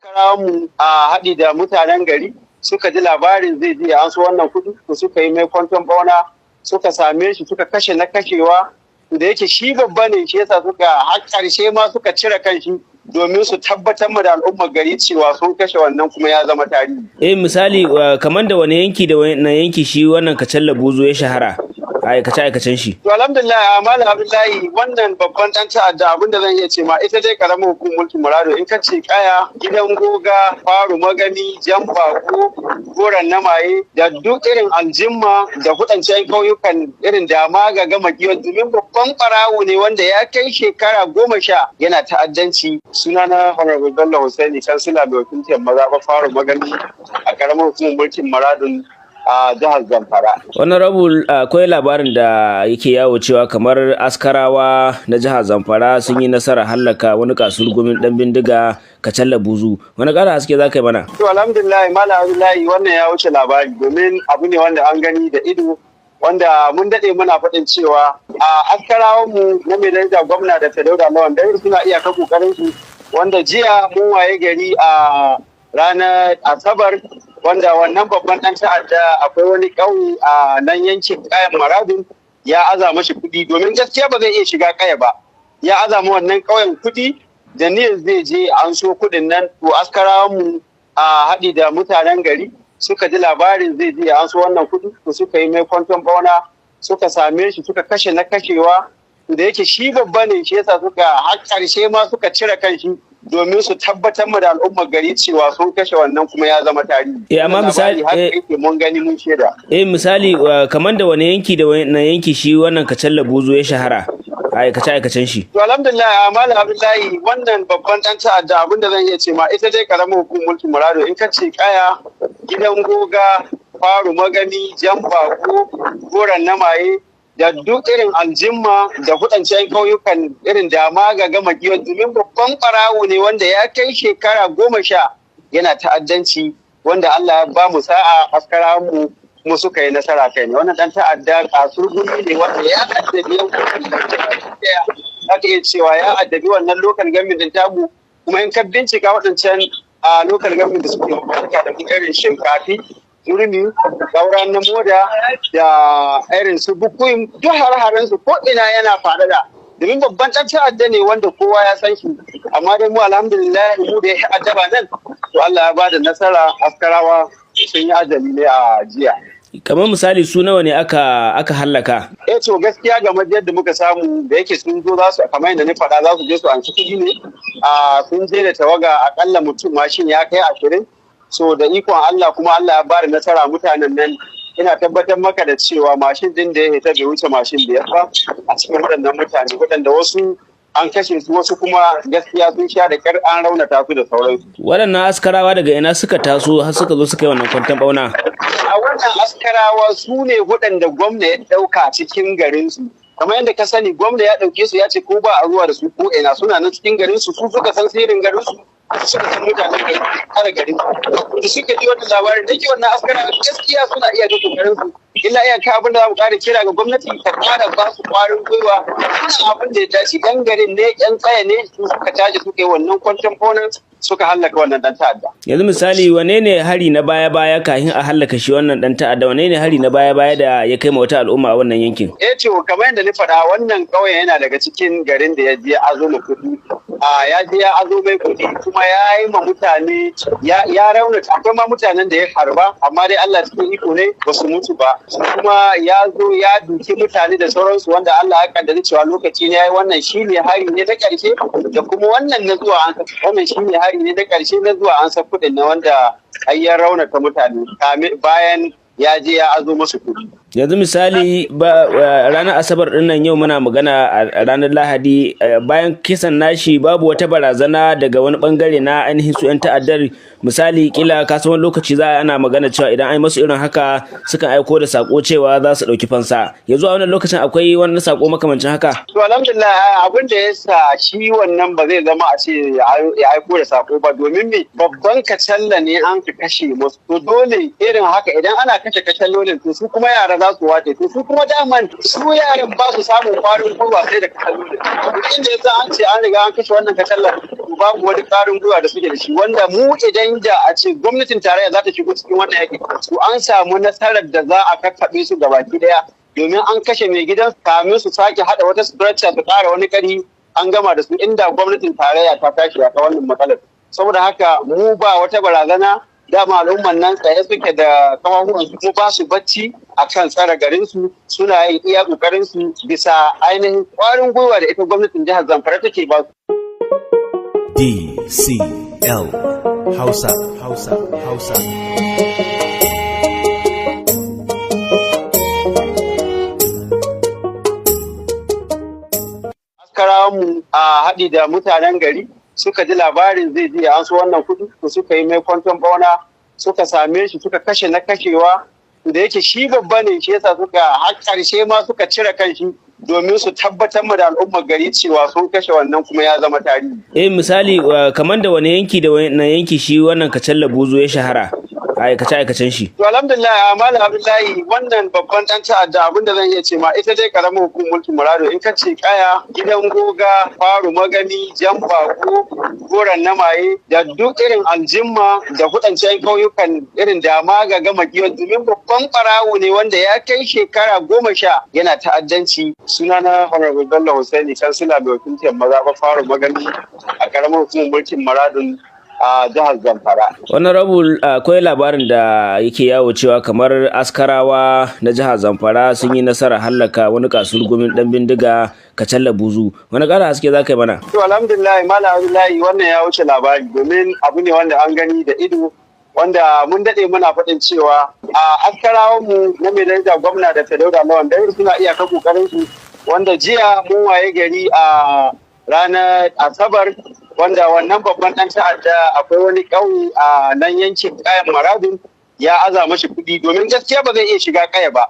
Askarawanmu a haɗi da mutanen gari suka ji labarin zai je an so wannan kuɗi, to suka yi mai kwanton bauna, suka same shi, suka kashe na kashewa, da yake shi babba ne, shi yasa suka har ƙarshe ma suka cire kanshi domin su tabbatar mu da al'ummar gari cewa sun kashe wannan kuma ya zama tarihi. Misali kamar da wani yanki da wani yanki shi wannan Kacalla Buzu ya shahara a aikace-aikacen shi. To alhamdulillah Malam Abdullahi, wannan babban dan ta'adda abinda zan iya ce ma ita dai karamar hukumar mulkin Murado in ka ce Kaya, Gidan Goga, Faru Magani, Jambako, Goran Namaye da duk irin Aljimma da hudancen kauyukan irin Dama ga Gama Giyon, domin babban ɓarawo ne wanda ya kai shekara 10 yana ta'addanci. Sunana Honorable Bello Hussaini, kansila mai wakiltar mazaɓar Faru Magani a karamar hukumar mulkin Maradun a jihar Zamfara. Honorable, akwai labarin da yake yawo cewa kamar askarawa na jihar Zamfara sun yi nasarar hallaka wani kasurgumin dan bindiga Kacalla Buzu. Wani ƙara haske za ka yi mana? To alhamdulillah Malam Abdullahi, wannan ya wuce labari domin abu ne wanda an gani da ido, wanda mun daɗe muna faɗin cewa a askarawanmu na mai daraja gwamna da Dauda Lawan Dare suna iyaka kokarin su, wanda jiya mun waye gari a ranar Asabar, wanda wannan babban ɗan ta'adda akwai wani ƙauye a nan yankin Kayan Maradun ya aza mashi kuɗi, domin gaskiya ba zai iya shiga Kaya ba, ya aza mu wannan ƙauyen kuɗi da niyyar zai je an so kuɗin nan. To askarawanmu a haɗi da mutanen gari suka ji labarin zai je an so wannan kuɗi, to suka yi mai kwanton bauna, suka same shi, suka kashe na kashewa, da yake shi babba ne, shi yasa suka har ƙarshe ma suka cire kanshi domin su tabbatar mu da al'ummar gari cewa sun kashe wannan kuma ya zama tarihi. Amma misali mun gani mun shaida. Misali kamar da wani yanki da wani yanki shi wannan Kacalla Buzu ya shahara a aikace-aikacen shi. To alhamdulillah Malam Abdullahi, wannan babban dan ta'adda abinda zan iya ce ma ita dai karamar hukumar mulkin Murado in ka ce Kaya, Gidan Goga, Faru Magani, Jambako, Goran Namaye da duk irin Aljimma da hudancen kauyukan irin Dama ga Gama Giyon, domin babban ɓarawo ne wanda ya kai shekara 10 yana ta'addanci, wanda Allah ya ba mu sa'a askarawanmu kuma suka yi nasara kai ne. Wannan dan ta'adda kasurgumi ne wanda ya addabi yankunan aka iya cewa ya addabi wannan lokal gamin din tamu, kuma in ka bincika waɗancan lokal gamin da suke mafarka da irin Shinkafi, Turmi, Gauran na Moda da irin su Bukuyin, duk har-haren su ko ina yana faɗaɗa. Domin babban ɗan ta'adda ne wanda kowa ya san shi, amma dai mu alhamdulillah mu da ya addaba nan, to Allah ya bada nasara, askarawa sun yi ajali ne a jiya. Kamar misali su nawa ne aka hallaka? To gaskiya game da yadda muka samu, da yake sun zo za su, kamar yadda ni faɗa, za su je su an kuɗi ne, sun je da tawaga akalla mutum mashin ya kai 20. So da ikon Allah kuma Allah ya bada nasara mutanen nan, ina tabbatar maka da cewa mashin din da ya hita bai wuce mashin 5 ba a cikin waɗannan mutane, waɗanda wasu an kashe su, wasu kuma gaskiya sun sha da kyar an raunata su da sauransu. Waɗannan askarawa daga ina suka taso har suka zo suka yi wannan kwanton bauna? A wannan askarawa su ne waɗanda gwamna ya ɗauka cikin garinsu. Kamar yadda ka sani, gwamna ya ɗauke su ya ce ko ba a ruwa da su ko ina, suna nan cikin garinsu, su suka san sirrin garinsu, suka san mutanen garin kare garin, da suka ji wannan labarin da ke wannan askara gaskiya suna iya ga kokarin su, illa iyaka abin da za mu ƙara kira ga gwamnati ta ƙara ba su ƙwarin gwiwa, wannan abin da ya tashi yan garin ne, yan tsaya ne, su suka tashi suka yi wannan kwanton bonan suka hallaka wannan dan ta'adda. Yanzu misali, wane ne hari na baya-baya kafin a hallaka shi wannan dan ta'adda, wane ne hari na baya-baya da ya kai ma wata al'umma a wannan yankin? To kamar yadda ni faɗa, wannan ƙauyen yana daga cikin garin da ya je azo mai kuɗi, ya je ya azo mai kuɗi kuma ya yi ma mutane, ya raunata, akwai ma mutanen da ya harba, amma dai Allah cikin iko ne ba su mutu ba, kuma ya zo ya duki mutane da sauransu, wanda Allah ya kaddari cewa lokaci ne ya yi. Wannan shi ne hari ne ta ƙarshe, da kuma wannan na zuwa an wannan shi ne hari ne na ƙarshe na zuwa an sa kuɗin na wanda ya raunata mutane bayan ya je ya azo musu kuɗi. Yanzu misali ranar Asabar din nan, yau muna magana a ranar Lahadi, bayan kisan nashi babu wata barazana daga wani bangare na ainihin su 'yan ta'addar. Misali kila ka san wani lokaci za ana magana cewa idan an masu irin haka sukan aiko da sako cewa za su ɗauki fansa. Yanzu a wannan lokacin akwai wani sako makamancin haka? To alhamdulillah, abin da ya sa shi wannan ba zai zama a ce ya aiko da sako ba, domin me babban Kacalla ne an ka kashe musu, to dole irin haka idan ana kashe kacallolin, to su kuma yaran za su wace to su kuma daman su yaran ba su samun kwarin gwiwa sai da kallo da inda yasa an ce an riga an kashe wannan katallar babu wani kwarin gwiwa da suke da shi wanda mu idan da a ce gwamnatin tarayya za ta shigo cikin wannan yaki to an samu nasarar da za a kakkaɓe su gabaki daya domin an kashe mai gidan kamin su sake hada wata structure su ƙara wani ƙarfi an gama da su inda gwamnatin tarayya ta tashi a wannan matsalar saboda haka mu ba wata barazana dama al'umman nan tsaye suke da kafafuwan su kuma ba su bacci akan tsare garin su suna yin iya kokarin su bisa ainihin kwarin gwiwa da ita gwamnatin jihar Zamfara take ba su. DCL Hausa. Askarawanmu a haɗi da mutanen gari suka ji labarin zai je an so wannan kuɗi to suka yi mai kwanton bauna suka same shi suka kashe na kashewa da yake shi babba ne shi yasa suka har ƙarshe ma suka cire kanshi domin su tabbatar mu da al'ummar gari cewa sun kashe wannan kuma ya zama tarihi. Misali kamar da wani yanki da wani yanki shi wannan kacalla buzu ya shahara a aikace-aikacen shi. To alhamdulillah Malam Abdullahi wannan babban dan ta'adda abin da zan iya ce ma ita dai karamar hukumar mulkin Murado in ka ce Kaya, Gidan Goga, Faru Magani, Jambako, Goran Namaye da duk irin aljimma da hudancen kauyukan irin dama ga gama giwa domin babban barawo ne wanda ya kai shekara 10 yana ta'addanci sunana Honorable Bello Hussaini kansila mai wakiltar mazaɓar Faru Magani a karamar hukumar mulkin Murado a jihar Zamfara. Honorable akwai labarin da yake yawo cewa kamar askarawa na jihar Zamfara sun yi nasarar hallaka wani kasurgumin dan bindiga Kacalla Buzu. Wani ƙara haske za ka yi mana? To alhamdulillah Malam Abdullahi wannan ya wuce labari domin abu ne wanda an gani da ido wanda mun daɗe muna faɗin cewa a askarawanmu na mai daraja gwamna da Dauda Lawan Dare suna iyaka kokarin su wanda jiya mun waye gari a ranar Asabar wanda wannan babban ɗan ta'adda akwai wani ƙauye a nan yankin Kayan Maradun ya aza mashi kuɗi domin gaskiya ba zai iya shiga Kaya ba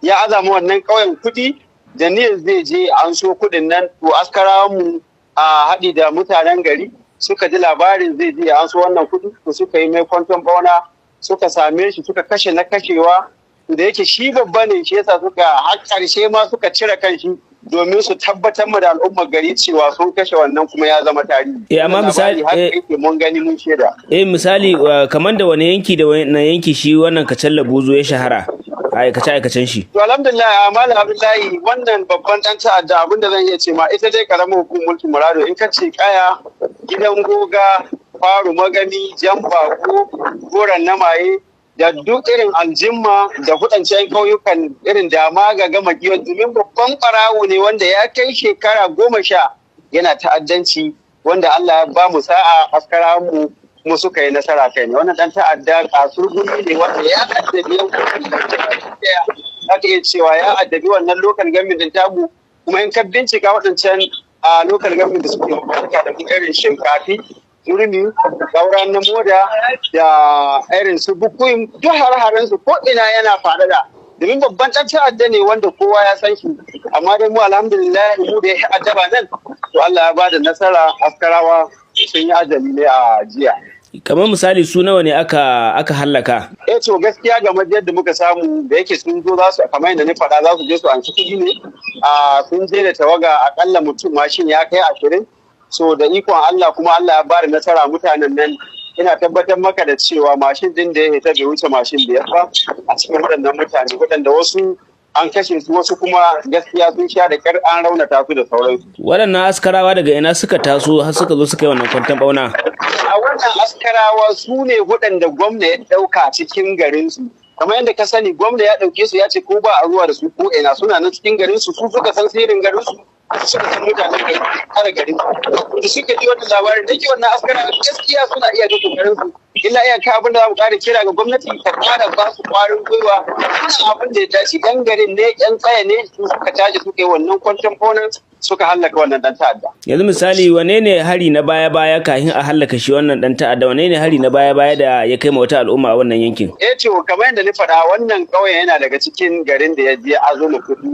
ya aza ma wannan ƙauyen kuɗi da niyyar zai je an so kuɗin nan to askarawan mu a haɗi da mutanen gari suka ji labarin zai je an so wannan kuɗi to suka yi mai kwanton bauna suka same shi suka kashe na kashewa da yake shi babba ne shi yasa suka har ƙarshe ma suka cire kanshi domin su tabbatar mu da al'ummar gari cewa sun kashe wannan kuma ya zama tarihi. Amma misali mun gani mun shaida. Misali kamar da wani yanki da wani yanki shi wannan Kacalla Buzu ya shahara a aikace-aikacen shi. To alhamdulillah Malam Abdullahi wannan babban dan ta'adda abin da zan iya ce ma ita dai karamar hukumar mulkin Murado in ka ce Kaya, Gidan Goga, Faru Magani, Jambako, Goran Namaye da duk irin aljimma da hudancen kauyukan irin dama ga gama giwa domin babban barawo ne wanda ya kai shekara 10 yana ta'addanci wanda Allah ya ba mu sa'a askarawan mu kuma suka yi nasara kai ne wannan dan ta'adda kasurgumi ne wanda ya addabi aka iya cewa ya addabi wannan local government din tamu kuma in ka bincika waɗancan local government da suke mafarka da irin shinkafi Turmi, Gauran na Moda da irin su Bukuyin duk har-haren su ko ina yana faɗaɗa. Domin babban ɗan ta'adda ne wanda kowa ya san shi. Amma dai mu alhamdulillah mu da ya addaba nan to Allah ya bada nasara askarawa sun yi ajali ne a jiya. Kamar misali su nawa ne aka hallaka? To gaskiya game da yadda muka samu da yake sun zo za su kamar yadda ni faɗa za su je su anshi kuɗi ne. Sun je da tawaga akalla mutum mashin ya kai 20. So da ikon Allah kuma Allah ya bada nasara mutanen nan ina tabbatar maka da cewa mashin din da ya hita bai wuce mashin biyar ba a cikin waɗannan mutane waɗanda wasu an kashe su wasu kuma gaskiya sun sha da ƙyar an raunata su da sauransu. Waɗannan askarawa daga ina suka taso har suka zo suka yi wannan kwanton ɓauna? A wannan askarawa su ne waɗanda gwamna ya ɗauka cikin garinsu. Kamar yadda ka sani gwamna ya ɗauke su ya ce ko ba a ruwa da su ko ina suna nan cikin garinsu su suka san sirrin garinsu. Suka san mutanen gari kare gari da suka ji wannan labarin da ke wannan askara gaskiya suna iya ga kokarin su illa iyaka abin da za mu ƙara kira ga gwamnati ta ƙara ba su ƙwarin gwiwa wannan abin da ya tashi yan garin ne yan tsaya ne su suka tashi suka yi wannan kwanton fonan suka hallaka wannan dan ta'adda. Yanzu misali wane ne hari na baya-baya kafin a hallaka shi wannan dan ta'adda, wane ne hari na baya-baya da ya kai ma wata al'umma a wannan yankin? To kamar yadda ni faɗa wannan ƙauye yana daga cikin garin da ya je azo mai kuɗi.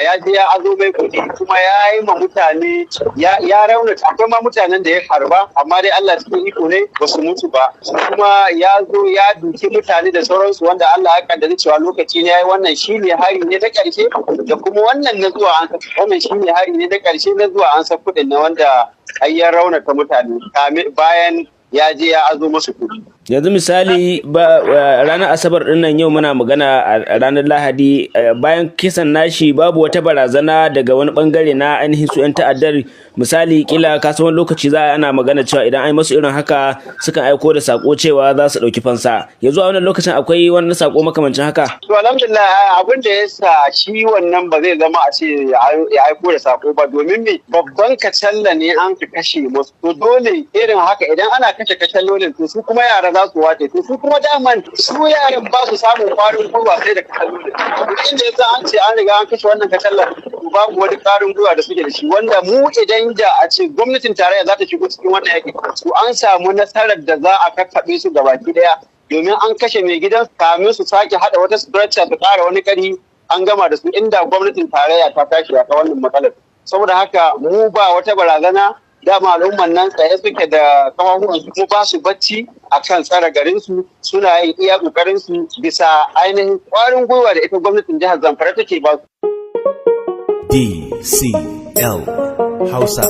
Ya je ya azo mai kuɗi kuma ya yi ma mutane ya raunata, akwai ma mutanen da ya harba amma dai Allah cikin iko ne ba su mutu ba. Kuma ya zo ya duki mutane da sauransu wanda Allah ya kaddara cewa lokaci ne yayi wannan shine hari ne na ƙarshe da kuma wannan na zuwa an wannan shine hari ne na ƙarshe na zuwa an sa kuɗin na wanda ai ya raunata mutane bayan ya je ya azo musu kuɗi. Yanzu misali ranar asabar din nan yau muna magana a ranar lahadi, bayan kisan nashi babu wata barazana daga wani bangare na ainihin su 'yan ta'addar. Misali kila kasan wani lokaci za ana magana cewa idan ai masu irin haka sukan aiko da sako cewa za su ɗauki fansa. Yanzu a wannan lokacin akwai wani sako makamancin haka? To alhamdulillah abin da ya sa shi wannan ba zai zama a ce ya aiko da sako ba, domin me babban kacalla ne an ka kashe musu. To dole irin haka idan ana kashe kacallolin to su kuma yara za su wace, to su kuma daman su yaran ba su samun kwarin gwiwa sai da kacallolin. Inda ya sa an ce an riga an kashe wannan kacallar to babu wani kwarin gwiwa da suke da shi, wanda mu idan da a ce gwamnatin tarayya za ta shigo cikin wannan yaki to an samu nasarar da za a kakkaɓe su gabaki daya, domin an kashe mai gidan kamin su sake hada wata structure su ƙara wani ƙari an gama da su, inda gwamnatin tarayya ta tashi a wannan matsalar. Saboda haka mu ba wata barazana, dama al'umman nan tsaye suke da kafafuwan su kuma ba su bacci akan tsare garin su, suna yin iya kokarin su bisa ainihin kwarin gwiwa da ita gwamnatin jihar Zamfara take ba su. DCL Hausa.